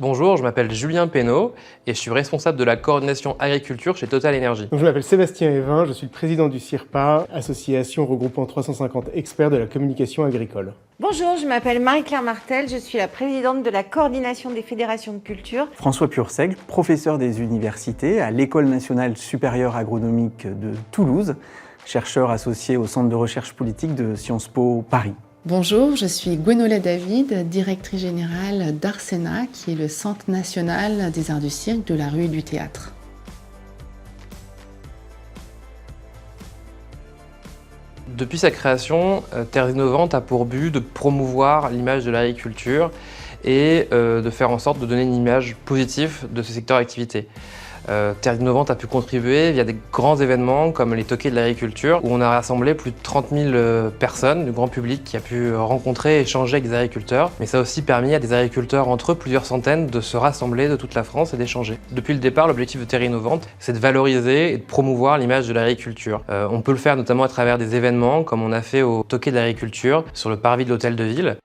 Bonjour, je m'appelle Julien Pénaud et je suis responsable de la coordination agriculture chez Total Energy. Donc, je m'appelle Sébastien Evin, je suis le président du CIRPA, association regroupant 350 experts de la communication agricole. Bonjour, je m'appelle Marie-Claire Martel, je suis la présidente de la coordination des fédérations de culture. François Purseigle, professeur des universités à l'École nationale supérieure agronomique de Toulouse, chercheur associé au Centre de recherche politique de Sciences Po Paris. Bonjour, je suis Gwénolène David, directrice générale d'Arsena, qui est le Centre national des arts du cirque, de la rue et du théâtre. Depuis sa création, Terres Innovantes a pour but de promouvoir l'image de l'agriculture et de faire en sorte de donner une image positive de ce secteur d'activité. Terres Innovantes a pu contribuer via des grands événements comme les Toquets de l'agriculture, où on a rassemblé plus de 30 000 personnes, du grand public, qui a pu rencontrer et échanger avec des agriculteurs. Mais ça a aussi permis à des agriculteurs entre eux, plusieurs centaines, de se rassembler de toute la France et d'échanger. Depuis le départ, l'objectif de Terres Innovantes, c'est de valoriser et de promouvoir l'image de l'agriculture. On peut le faire notamment à travers des événements, comme on a fait au Toquets de l'agriculture, sur le parvis de l'Hôtel de Ville.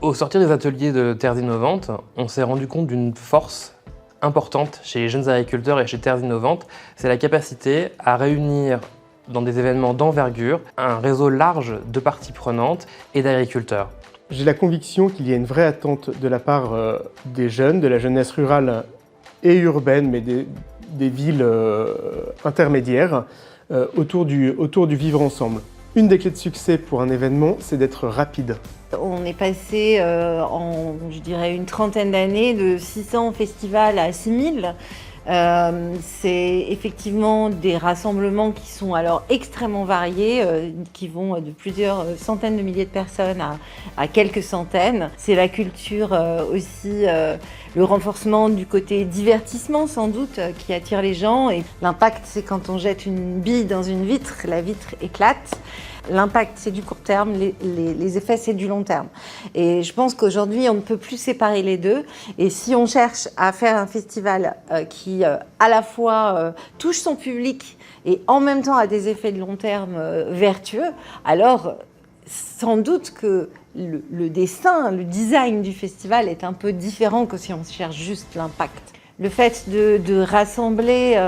Au sortir des ateliers de Terres Innovantes, on s'est rendu compte d'une force importante chez les jeunes agriculteurs et chez Terres Innovantes, c'est la capacité à réunir dans des événements d'envergure un réseau large de parties prenantes et d'agriculteurs. J'ai la conviction qu'il y a une vraie attente de la part des jeunes, de la jeunesse rurale et urbaine, mais des villes intermédiaires, autour du vivre ensemble. Une des clés de succès pour un événement, c'est d'être rapide. On est passé en, je dirais, une trentaine d'années de 600 festivals à 6000. C'est effectivement des rassemblements qui sont alors extrêmement variés, qui vont de plusieurs centaines de milliers de personnes à quelques centaines. C'est la culture aussi, le renforcement du côté divertissement sans doute qui attire les gens. Et l'impact, c'est quand on jette une bille dans une vitre, la vitre éclate. L'impact, c'est du court terme, les effets, c'est du long terme. Et je pense qu'aujourd'hui, on ne peut plus séparer les deux. Et si on cherche à faire un festival qui, à la fois, touche son public et en même temps a des effets de long terme vertueux, alors sans doute que le dessin, le design du festival est un peu différent que si on cherche juste l'impact. Le fait de rassembler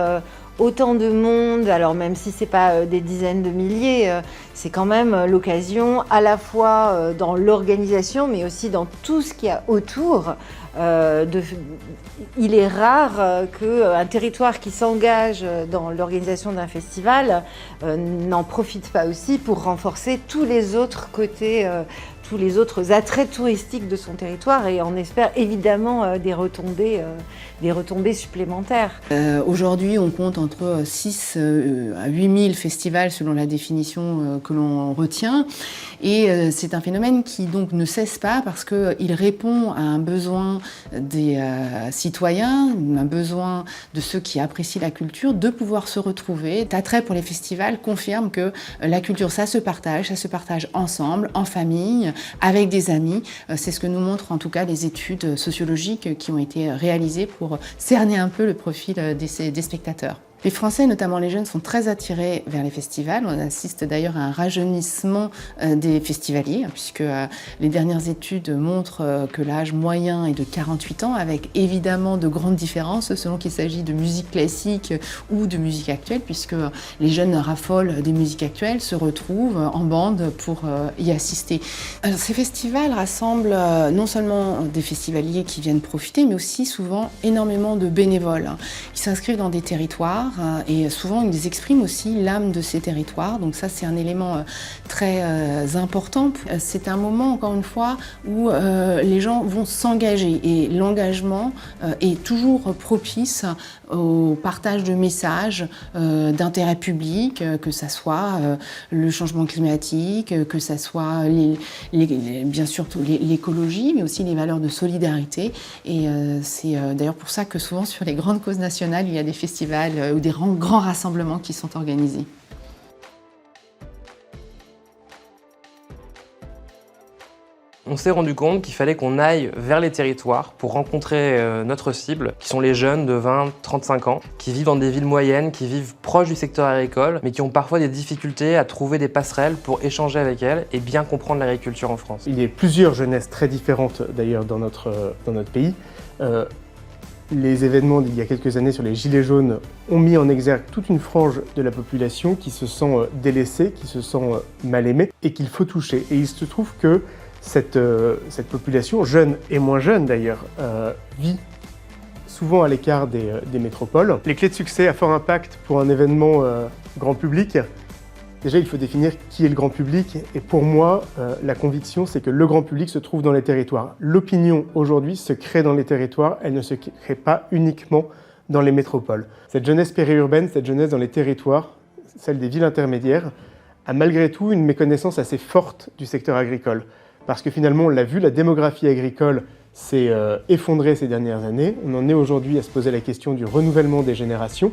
autant de monde, alors même si ce n'est pas des dizaines de milliers, c'est quand même l'occasion à la fois dans l'organisation mais aussi dans tout ce qu'il y a autour. Il est rare qu'un territoire qui s'engage dans l'organisation d'un festival n'en profite pas aussi pour renforcer tous les autres côtés, tous les autres attraits touristiques de son territoire et on espère évidemment des retombées supplémentaires. Aujourd'hui, on compte entre 6 à 8 000 festivals selon la définition que l'on retient. Et c'est un phénomène qui donc ne cesse pas parce qu'il répond à un besoin des citoyens, un besoin de ceux qui apprécient la culture, de pouvoir se retrouver. Cet attrait pour les festivals confirme que la culture, ça se partage ensemble, en famille, avec des amis. C'est ce que nous montrent en tout cas les études sociologiques qui ont été réalisées pour cerner un peu le profil des spectateurs. Les Français, notamment les jeunes, sont très attirés vers les festivals. On assiste d'ailleurs à un rajeunissement des festivaliers, puisque les dernières études montrent que l'âge moyen est de 48 ans, avec évidemment de grandes différences selon qu'il s'agit de musique classique ou de musique actuelle, puisque les jeunes raffolent des musiques actuelles, se retrouvent en bande pour y assister. Alors, ces festivals rassemblent non seulement des festivaliers qui viennent profiter, mais aussi souvent énormément de bénévoles qui s'inscrivent dans des territoires et souvent ils expriment aussi l'âme de ces territoires, donc ça c'est un élément très important. C'est un moment encore une fois où les gens vont s'engager et l'engagement est toujours propice au partage de messages d'intérêt public, que ça soit le changement climatique, que ça soit bien sûr l'écologie, mais aussi les valeurs de solidarité. Et c'est d'ailleurs pour ça que souvent sur les grandes causes nationales, il y a des festivals ou des grands rassemblements qui sont organisés. on s'est rendu compte qu'il fallait qu'on aille vers les territoires pour rencontrer notre cible, qui sont les jeunes de 20-35 ans, qui vivent dans des villes moyennes, qui vivent proches du secteur agricole, mais qui ont parfois des difficultés à trouver des passerelles pour échanger avec elles et bien comprendre l'agriculture en France. Il y a plusieurs jeunesses très différentes d'ailleurs dans notre pays. Les événements d'il y a quelques années sur les Gilets jaunes ont mis en exergue toute une frange de la population qui se sent délaissée, qui se sent mal aimée et qu'il faut toucher. Et il se trouve que cette population, jeune et moins jeune d'ailleurs, vit souvent à l'écart des métropoles. Les clés de succès à fort impact pour un événement grand public, déjà il faut définir qui est le grand public. Et pour moi, la conviction c'est que le grand public se trouve dans les territoires. L'opinion aujourd'hui se crée dans les territoires, elle ne se crée pas uniquement dans les métropoles. Cette jeunesse périurbaine, cette jeunesse dans les territoires, celle des villes intermédiaires, a malgré tout une méconnaissance assez forte du secteur agricole. Parce que finalement, on l'a vu, la démographie agricole s'est effondrée ces dernières années. On en est aujourd'hui à se poser la question du renouvellement des générations.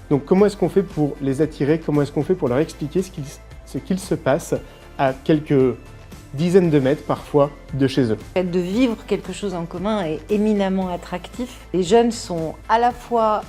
Donc comment est-ce qu'on fait pour les attirer? Comment est-ce qu'on fait pour leur expliquer ce qu'il se passe à quelques dizaines de mètres parfois de chez eux? Le fait de vivre quelque chose en commun est éminemment attractif. Les jeunes sont à la fois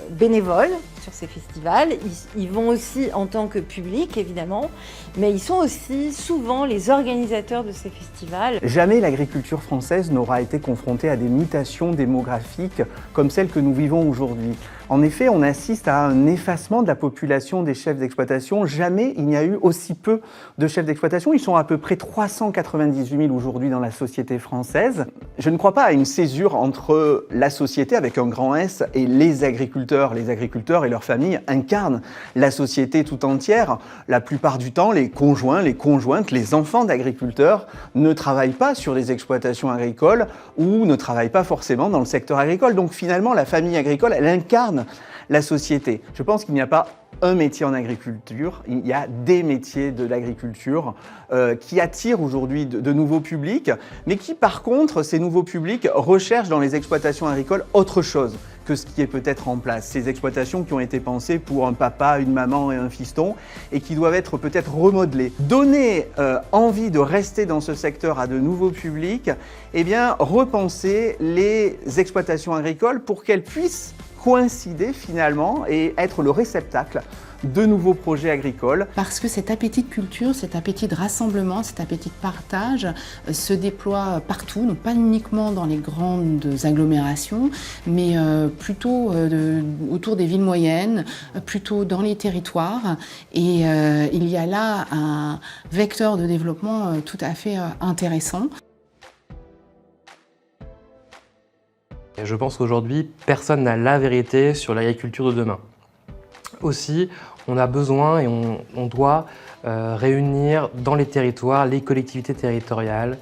bénévoles sur ces festivals, ils vont aussi en tant que public évidemment, mais ils sont aussi souvent les organisateurs de ces festivals. Jamais l'agriculture française n'aura été confrontée à des mutations démographiques comme celles que nous vivons aujourd'hui. En effet, on assiste à un effacement de la population des chefs d'exploitation. Jamais il n'y a eu aussi peu de chefs d'exploitation. Ils sont à peu près 398 000 aujourd'hui dans la société française. Je ne crois pas à une césure entre la société avec un grand S et les agriculteurs. Les agriculteurs et leurs familles incarnent la société tout entière. La plupart du temps, les conjoints, les conjointes, les enfants d'agriculteurs ne travaillent pas sur les exploitations agricoles ou ne travaillent pas forcément dans le secteur agricole. Donc finalement, la famille agricole, elle incarne la société. Je pense qu'il n'y a pas un métier en agriculture, il y a des métiers de l'agriculture qui attirent aujourd'hui de nouveaux publics, mais qui par contre, ces nouveaux publics recherchent dans les exploitations agricoles autre chose que ce qui est peut-être en place. Ces exploitations qui ont été pensées pour un papa, une maman et un fiston et qui doivent être peut-être remodelées. Donner envie de rester dans ce secteur à de nouveaux publics, eh bien repenser les exploitations agricoles pour qu'elles puissent coïncider finalement et être le réceptacle de nouveaux projets agricoles. Parce que cet appétit de culture, cet appétit de rassemblement, cet appétit de partage se déploie partout, donc pas uniquement dans les grandes agglomérations, mais plutôt autour des villes moyennes, plutôt dans les territoires. Et il y a là un vecteur de développement tout à fait intéressant. Et je pense qu'aujourd'hui, personne n'a la vérité sur l'agriculture de demain. Aussi, on a besoin et on doit réunir dans les territoires les collectivités territoriales,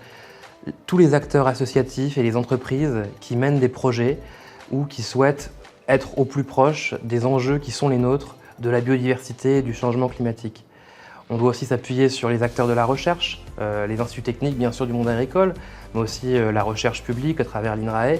tous les acteurs associatifs et les entreprises qui mènent des projets ou qui souhaitent être au plus proche des enjeux qui sont les nôtres, de la biodiversité et du changement climatique. On doit aussi s'appuyer sur les acteurs de la recherche, les instituts techniques bien sûr du monde agricole, mais aussi la recherche publique à travers l'INRAE,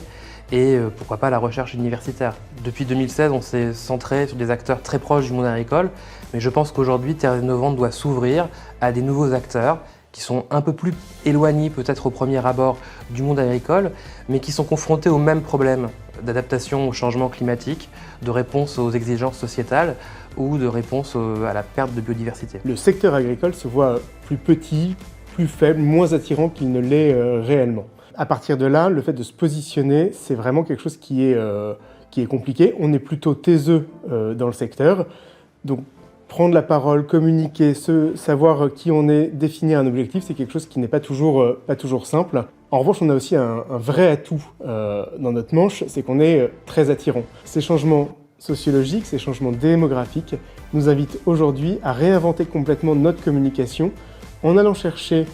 et pourquoi pas la recherche universitaire. Depuis 2016, on s'est centré sur des acteurs très proches du monde agricole, mais je pense qu'aujourd'hui, Terres innovantes doit s'ouvrir à des nouveaux acteurs qui sont un peu plus éloignés peut-être au premier abord du monde agricole, mais qui sont confrontés aux mêmes problèmes d'adaptation au changement climatique, de réponse aux exigences sociétales ou de réponse à la perte de biodiversité. Le secteur agricole se voit plus petit, plus faible, moins attirant qu'il ne l'est réellement. À partir de là, le fait de se positionner, c'est vraiment quelque chose qui est compliqué. On est plutôt taiseux dans le secteur. Donc, prendre la parole, communiquer, savoir qui on est, définir un objectif, c'est quelque chose qui n'est pas toujours simple. En revanche, on a aussi un vrai atout dans notre manche, c'est qu'on est très attirant. Ces changements sociologiques, ces changements démographiques nous invitent aujourd'hui à réinventer complètement notre communication en allant chercher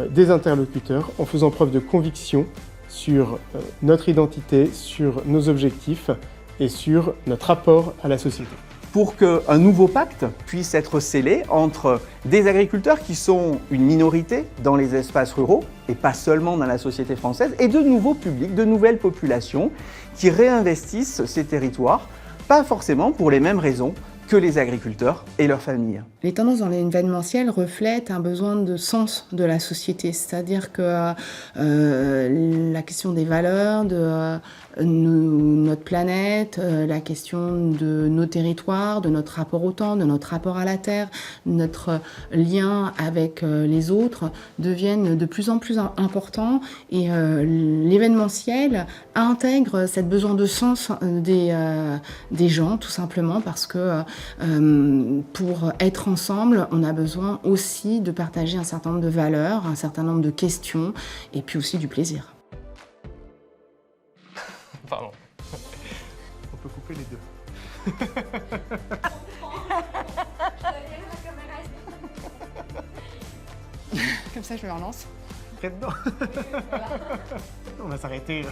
des interlocuteurs, en faisant preuve de conviction sur notre identité, sur nos objectifs et sur notre rapport à la société. Pour qu'un nouveau pacte puisse être scellé entre des agriculteurs qui sont une minorité dans les espaces ruraux, et pas seulement dans la société française, et de nouveaux publics, de nouvelles populations qui réinvestissent ces territoires, pas forcément pour les mêmes raisons que les agriculteurs et leurs familles. Les tendances dans l'événementiel reflètent un besoin de sens de la société, c'est-à-dire que la question des valeurs, de notre planète, la question de nos territoires, de notre rapport au temps, de notre rapport à la terre, notre lien avec les autres deviennent de plus en plus importants et l'événementiel intègre ce besoin de sens des gens, tout simplement parce que pour être ensemble, on a besoin aussi de partager un certain nombre de valeurs, un certain nombre de questions et puis aussi du plaisir. Pardon. On peut couper les deux. Comme ça, je me relance. Près dedans. On va s'arrêter.